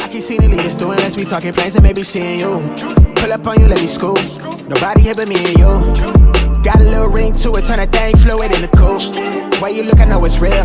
I keep seeing the leaders doing, let's be talking plans and maybe seeing you. Pull up on you, let me scoop. Nobody here but me and you. Got a little ring to it, turn that thing fluid in the coupe. Way you look, I know it's real.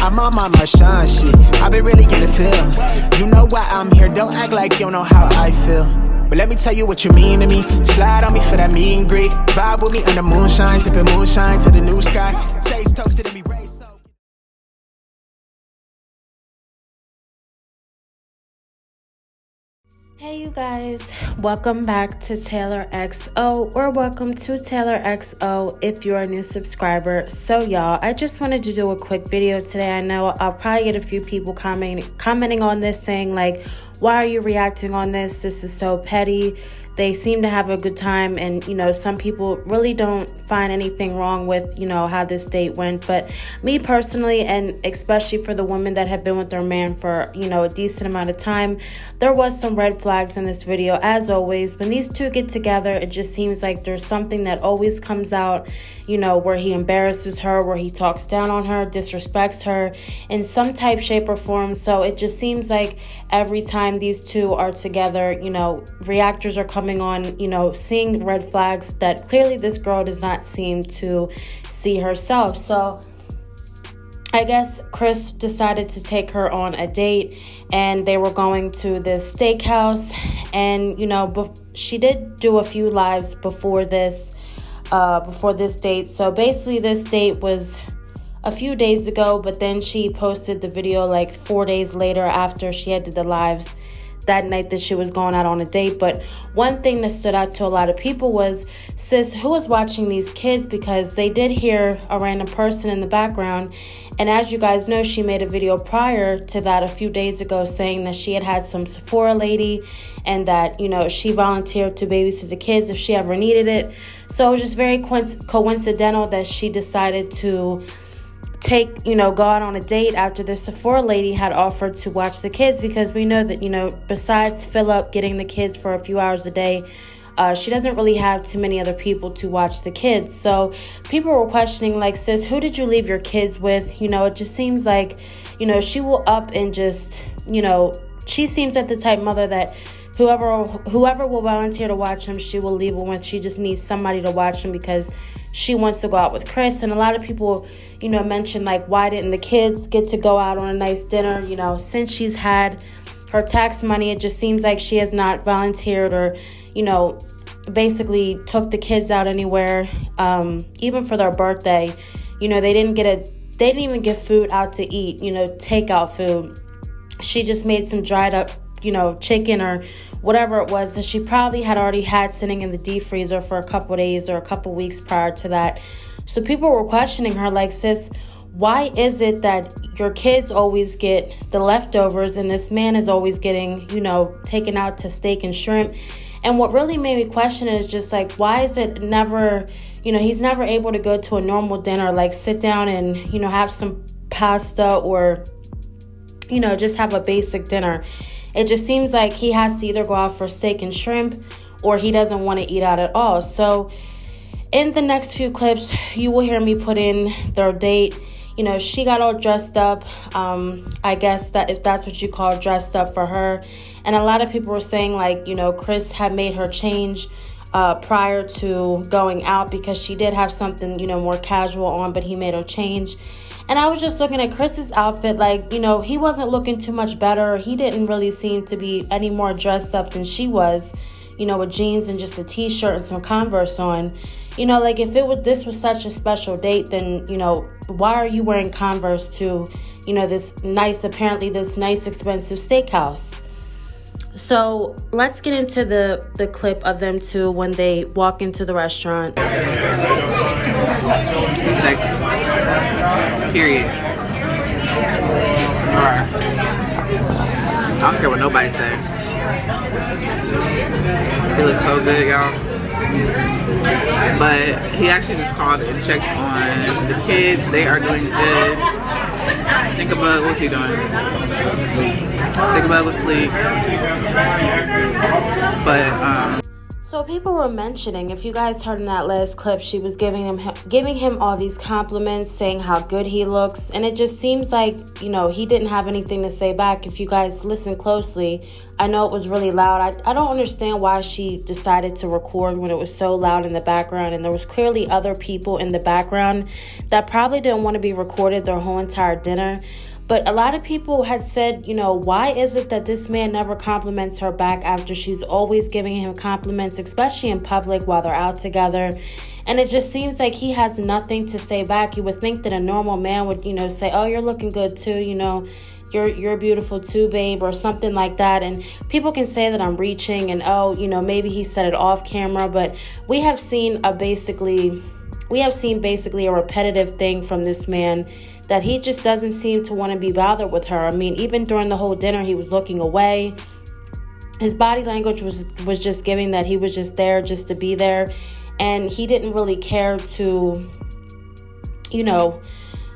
I'm on my Marshawn shit, I been really getting feel. You know why I'm here, don't act like you don't know how I feel. But let me tell you what you mean to me. Slide on me for that meet and greet. Vibe with me under moonshine, sipping moonshine to the new sky. Taste toasted and be raised so. Hey you guys, welcome back to TaylorXo, or welcome to TaylorXo if you're a new subscriber. So y'all, I just wanted to do a quick video today. I know I'll probably get a few people commenting on this saying like, why are you reacting on this? This is so petty. They seem to have a good time, and you know, some people really don't find anything wrong with, you know, how this date went. But me personally, and especially for the women that have been with their man for, you know, a decent amount of time, there was some red flags in this video. As always, when these two get together, it just seems like there's something that always comes out, you know, where he embarrasses her, where he talks down on her, disrespects her in some type, shape, or form. So it just seems like every time these two are together, you know, reactors are coming on, you know, seeing red flags that clearly this girl does not seem to see herself. So I guess Chris decided to take her on a date, and they were going to this steakhouse, and you know, she did do a few lives before this date. So basically this date was a few days ago, but then she posted the video like 4 days later after she had did the lives that night that she was going out on a date. But one thing that stood out to a lot of people was, sis, who was watching these kids? Because they did hear a random person in the background. And as you guys know, she made a video prior to that a few days ago saying that she had some Sephora lady and that, you know, she volunteered to babysit the kids if she ever needed it. So it was just very coincidental that she decided to go out on a date after the Sephora lady had offered to watch the kids, because we know that, you know, besides Philip getting the kids for a few hours a day, she doesn't really have too many other people to watch the kids. So people were questioning like, sis, who did you leave your kids with? You know, it just seems like, you know, she will up and just, you know, she seems like the type mother that whoever will volunteer to watch them, she will leave them with. She just needs somebody to watch them because she wants to go out with Chris. And a lot of people, you know, mentioned like, why didn't the kids get to go out on a nice dinner? You know, since she's had her tax money, it just seems like she has not volunteered or, you know, basically took the kids out anywhere, even for their birthday. You know, they didn't even get food out to eat, you know, takeout food. She just made some dried up, you know, chicken or whatever it was that she probably had already had sitting in the deep freezer for a couple days or a couple weeks prior to that. So people were questioning her like, sis, why is it that your kids always get the leftovers and this man is always getting, you know, taken out to steak and shrimp? And what really made me question it is just like, why is it never, you know, he's never able to go to a normal dinner, like sit down and, you know, have some pasta or, you know, just have a basic dinner. It just seems like he has to either go out for steak and shrimp or he doesn't want to eat out at all. So in the next few clips, you will hear me put in their date. You know, she got all dressed up. I guess that if that's what you call dressed up for her. And a lot of people were saying like, you know, Chris had made her change prior to going out because she did have something, you know, more casual on, but he made her change. And I was just looking at Chris's outfit like, you know, he wasn't looking too much better. He didn't really seem to be any more dressed up than she was, you know, with jeans and just a t-shirt and some Converse on. You know, like if this was such a special date, then, you know, why are you wearing Converse to, you know, this nice expensive steakhouse? So let's get into the clip of them two when they walk into the restaurant. Sex. Period. Alright. I don't care what nobody say. He looks so good, y'all. But he actually just called and checked on the kids. They are doing good. Stinkabug, what's he doing? Stinkabug was asleep. But So people were mentioning, if you guys heard in that last clip, she was giving him all these compliments, saying how good he looks, and it just seems like, you know, he didn't have anything to say back. If you guys listen closely, I know it was really loud. I don't understand why she decided to record when it was so loud in the background, and there was clearly other people in the background that probably didn't want to be recorded their whole entire dinner. But a lot of people had said, you know, why is it that this man never compliments her back after she's always giving him compliments, especially in public while they're out together? And it just seems like he has nothing to say back. You would think that a normal man would, you know, say, oh, you're looking good too, you know, you're beautiful too, babe, or something like that. And people can say that I'm reaching and, oh, you know, maybe he said it off camera. But we have seen basically a repetitive thing from this man, that he just doesn't seem to want to be bothered with her. I mean, even during the whole dinner, he was looking away. His body language was just giving that he was just there just to be there. And he didn't really care to, you know,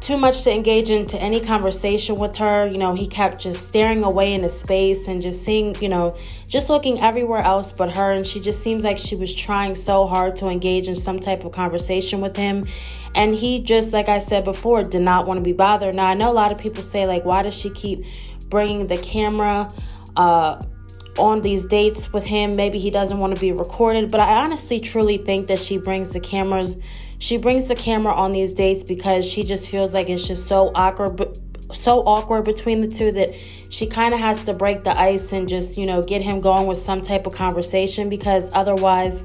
too much to engage into any conversation with her. You know, he kept just staring away into space and just seeing, you know, just looking everywhere else but her. And she just seems like she was trying so hard to engage in some type of conversation with him. And he just, like I said before, did not want to be bothered. Now, I know a lot of people say, like, why does she keep bringing the camera on these dates with him? Maybe he doesn't want to be recorded. But I honestly, truly think that she brings the camera on these dates because she just feels like it's just so awkward between the two, that she kind of has to break the ice and just, you know, get him going with some type of conversation, because otherwise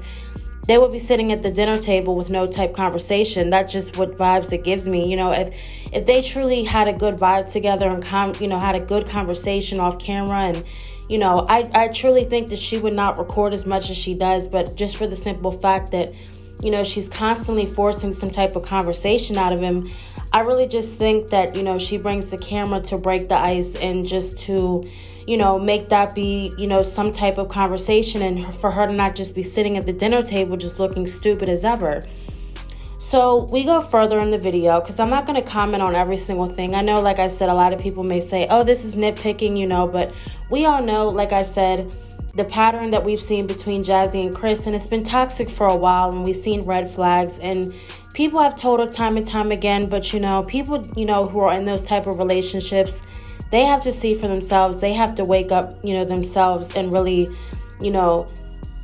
they would be sitting at the dinner table with no type conversation. That's just what vibes it gives me. You know, if they truly had a good vibe together and you know, had a good conversation off camera, and you know, I truly think that she would not record as much as she does, but just for the simple fact that, you know, she's constantly forcing some type of conversation out of him. I really just think that, you know, she brings the camera to break the ice and just to, you know, make that be, you know, some type of conversation, and for her to not just be sitting at the dinner table just looking stupid as ever. So we go further in the video, because I'm not going to comment on every single thing. I know, like I said, a lot of people may say, oh, this is nitpicking, you know, but we all know, like I said, the pattern that we've seen between Jazzy and Chris, and it's been toxic for a while, and we've seen red flags, and people have told her time and time again. But, you know, people, you know, who are in those type of relationships, they have to see for themselves. They have to wake up, you know, themselves and really, you know,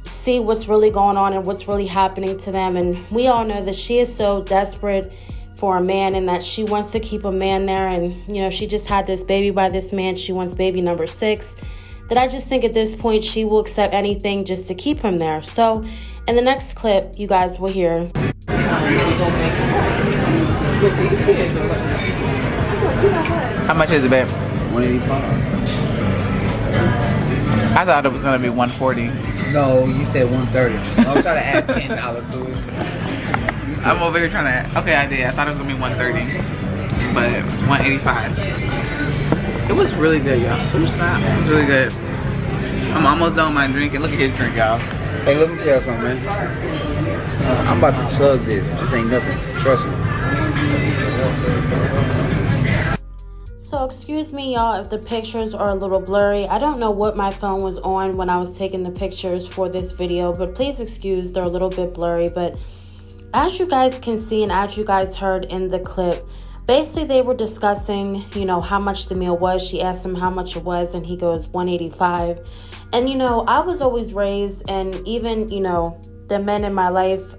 see what's really going on and what's really happening to them. And we all know that she is so desperate for a man, and that she wants to keep a man there. And, you know, she just had this baby by this man. She wants baby number 6. That I just think at this point she will accept anything just to keep him there. So in the next clip, you guys will hear. How much is it, babe? $185. I thought it was gonna be $140. No, you said $130. Don't try to add $10 to it. I'm over here trying to. Okay, I did. I thought it was gonna be $130, but it's $185. It was really good, y'all. It was really good. I'm almost done with my drink, and look at his drink, y'all. Hey, let me tell you something, man. I'm about to chug this. This ain't nothing. Trust me. So excuse me, y'all, if the pictures are a little blurry. I don't know what my phone was on when I was taking the pictures for this video, but please excuse, they're a little bit blurry. But as you guys can see, and as you guys heard in the clip, basically they were discussing, you know, how much the meal was. She asked him how much it was, and he goes $185. And, you know, I was always raised, and even, you know, the men in my life,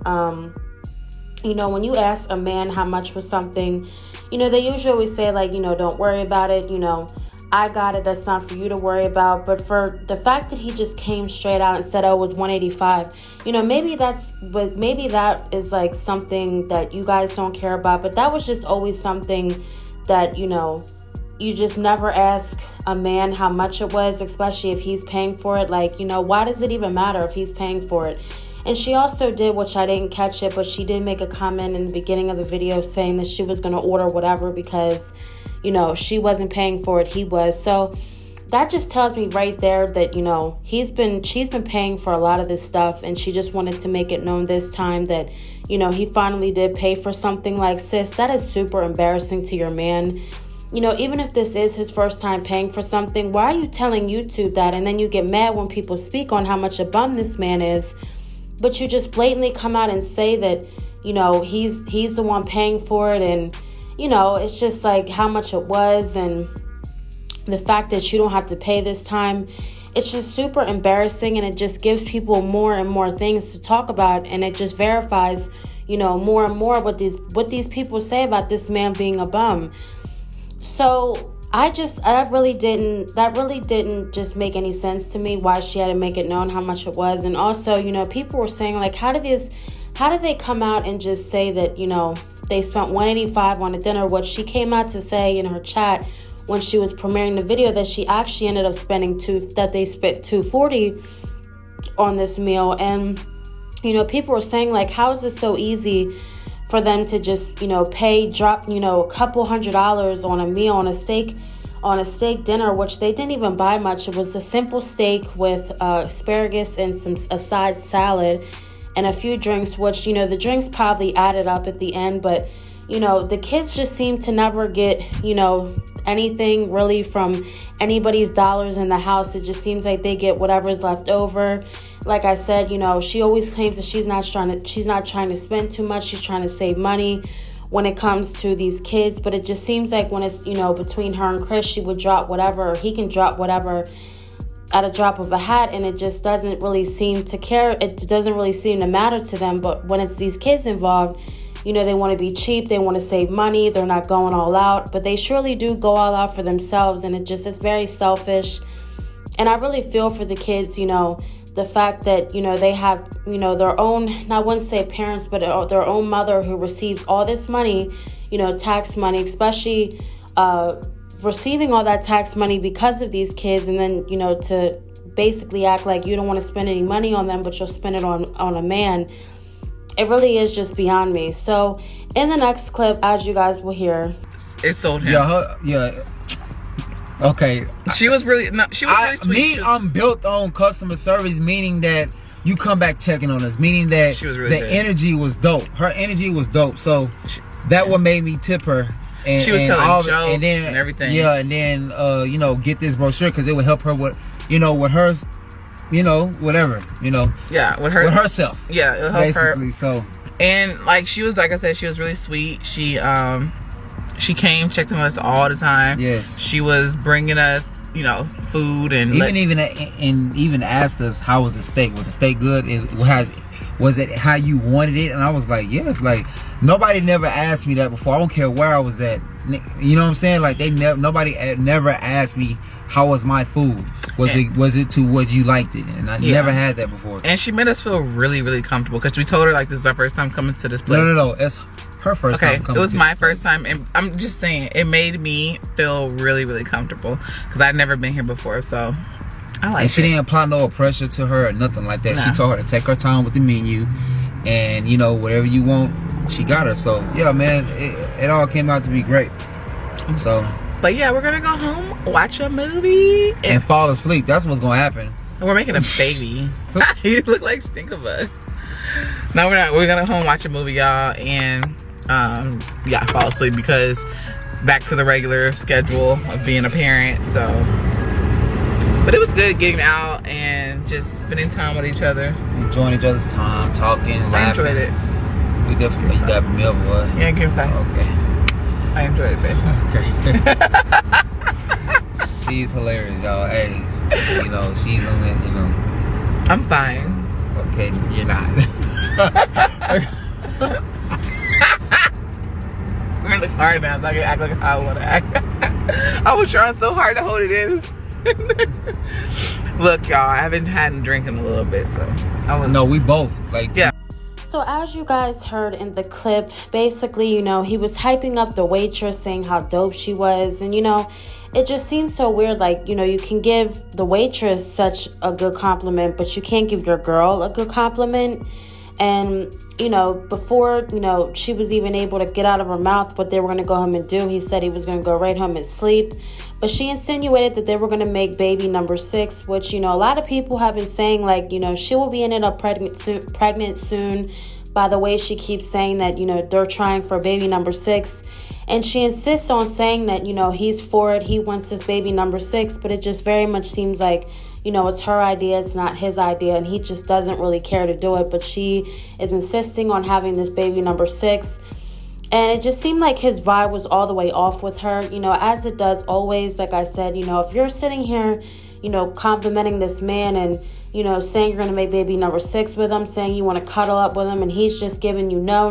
you know, when you ask a man how much was something, you know, they usually always say, like, you know, don't worry about it. You know, I got it. That's not for you to worry about. But for the fact that he just came straight out and said, oh, it was $185, you know, maybe that is like something that you guys don't care about. But that was just always something that, you know, you just never ask a man how much it was, especially if he's paying for it. Like, you know, why does it even matter if he's paying for it? And she also did, which I didn't catch it, but she did make a comment in the beginning of the video saying that she was going to order whatever because, you know, she wasn't paying for it, he was. So that just tells me right there that, you know, she's been paying for a lot of this stuff, and she just wanted to make it known this time that, you know, he finally did pay for something. Like, sis, that is super embarrassing to your man. You know, even if this is his first time paying for something, why are you telling YouTube that? And then you get mad when people speak on how much a bum this man is. but you just blatantly come out and say that, you know, he's the one paying for it. And, you know, it's just like how much it was and the fact that you don't have to pay this time. It's just super embarrassing, and it just gives people more and more things to talk about, and it just verifies, you know, more and more what these people say about this man being a bum. So that really didn't just make any sense to me, why she had to make it known how much it was. And also, you know, people were saying like, how did they come out and just say that, you know, they spent $185 on a dinner, what she came out to say in her chat when she was premiering the video, that she actually ended up spending they spent $240 on this meal. And, you know, people were saying like, how is it so easy for them to just, you know, drop, you know, a couple $100s on a meal, on a steak dinner, which they didn't even buy much. It was a simple steak with asparagus and a side salad and a few drinks, which, you know, the drinks probably added up at the end. But, you know, the kids just seem to never get, you know, anything really from anybody's dollars in the house. It just seems like they get whatever's left over. Like I said, you know, she always claims that she's not trying to spend too much. She's trying to save money when it comes to these kids. But it just seems like when it's, you know, between her and Chris, she would drop whatever, or he can drop whatever at a drop of a hat, and it just doesn't really seem to care. It doesn't really seem to matter to them. But when it's these kids involved, you know, they want to be cheap, they want to save money, they're not going all out, but they surely do go all out for themselves, and it's very selfish. And I really feel for the kids, you know, the fact that, you know, they have, you know, their own, I wouldn't say parents, but their own mother who receives all this money, you know, tax money, especially receiving all that tax money because of these kids, and then, you know, to basically act like you don't want to spend any money on them, but you'll spend it on a man. It really is just beyond me. So in the next clip, as you guys will hear, it sold him. Yeah. Okay. She was really sweet. I'm built on customer service, meaning that you come back checking on us, meaning that she was really the energy was dope. Her energy was dope. So that what made me tip her. And she was telling jokes and everything. Yeah, and then you know, get this brochure because it would help her with, you know, with hers. You know, whatever, you know. Yeah, with herself. Yeah, it'll help basically, her. So. And like she was, like I said, she was really sweet. She came, checked on us all the time. Yes. She was bringing us, you know, food and even asked us how was the steak. Was the steak good? Was it how you wanted it? And I was like, yes. Like nobody never asked me that before. I don't care where I was at. You know what I'm saying? Like nobody never asked me how was my food. Was it to what you liked it? And I never had that before. And she made us feel really, really comfortable because we told her like this is our first time coming to this place. No. It's her first time coming. It was my first time, and I'm just saying it made me feel really, really comfortable because I'd never been here before. So I like it. And she didn't apply no pressure to her or nothing like that. No. She told her to take her time with the menu, and you know, whatever you want, she got her. So yeah, man, it all came out to be great. So. But yeah, we're gonna go home, watch a movie, and fall asleep. That's what's gonna happen. We're making a baby. You look like Stinkabug. No, we're not. We're gonna home watch a movie, y'all, and yeah, fall asleep because back to the regular schedule of being a parent. So, but it was good getting out and just spending time with each other, enjoying each other's time, talking, laughing. I enjoyed it. We definitely made that meal, boy. Yeah, give me five. Okay. I enjoyed it, babe. Okay. She's hilarious, y'all. Hey, you know, she's on it, you know. I'm fine. Okay, you're not. We're gonna look hard now. I'm not gonna act like I want to act. I was trying so hard to hold it in. Look, y'all, I haven't had a drink in a little bit, so No, we both. Like, yeah. So as you guys heard in the clip, basically, you know, he was hyping up the waitress, saying how dope she was. And, you know, it just seems so weird. Like, you know, you can give the waitress such a good compliment, but you can't give your girl a good compliment. And, you know, before, you know, she was even able to get out of her mouth what they were going to go home and do, he said he was going to go right home and sleep. But she insinuated that they were going to make baby number 6, which, you know, a lot of people have been saying, like, you know, she will be ended up pregnant soon by the way she keeps saying that, you know, they're trying for baby number 6. And she insists on saying that, you know, he's for it. He wants this baby number 6, but it just very much seems like, you know, it's her idea. It's not his idea. And he just doesn't really care to do it. But she is insisting on having this baby number 6. And it just seemed like his vibe was all the way off with her, you know, as it does always. Like I said, you know, if you're sitting here, you know, complimenting this man and, you know, saying you're going to make baby number 6 with him, saying you want to cuddle up with him, and he's just giving you no,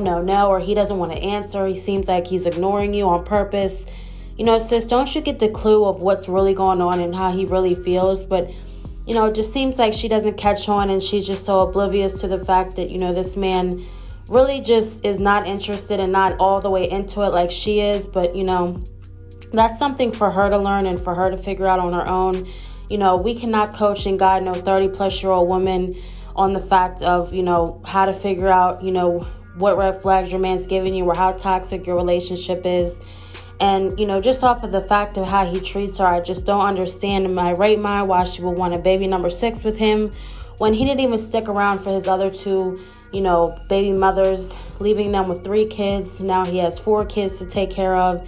or he doesn't want to answer. He seems like he's ignoring you on purpose. You know, sis, don't you get the clue of what's really going on and how he really feels? But, you know, it just seems like she doesn't catch on, and she's just so oblivious to the fact that, you know, this man really just is not interested and not all the way into it like she is. But, you know, that's something for her to learn and for her to figure out on her own. You know, we cannot coach and guide no 30-plus-year-old woman on the fact of, you know, how to figure out, you know, what red flags your man's giving you or how toxic your relationship is. And, you know, just off of the fact of how he treats her, I just don't understand in my right mind why she would want a baby number 6 with him when he didn't even stick around for his other 2, you know, baby mothers, leaving them with 3 kids. Now he has 4 kids to take care of.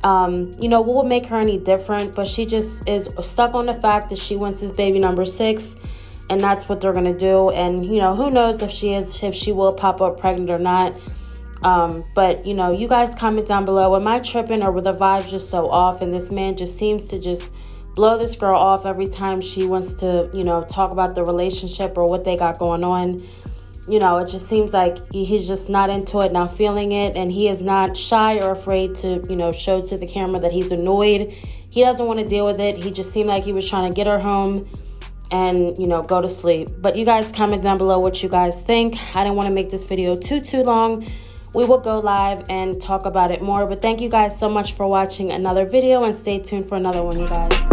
You know, what would make her any different? But she just is stuck on the fact that she wants this baby number 6, and that's what they're gonna do. And, you know, who knows if she will pop up pregnant or not. But, you know, you guys comment down below. Am I tripping, or were the vibes just so off? And this man just seems to just blow this girl off every time she wants to, you know, talk about the relationship or what they got going on. You know, it just seems like he's just not into it, not feeling it, and he is not shy or afraid to, you know, show to the camera that he's annoyed. He doesn't want to deal with it. He just seemed like he was trying to get her home and, you know, go to sleep. But you guys comment down below what you guys think. I didn't want to make this video too long. We will go live and talk about it more. But thank you guys so much for watching another video, and stay tuned for another one, you guys.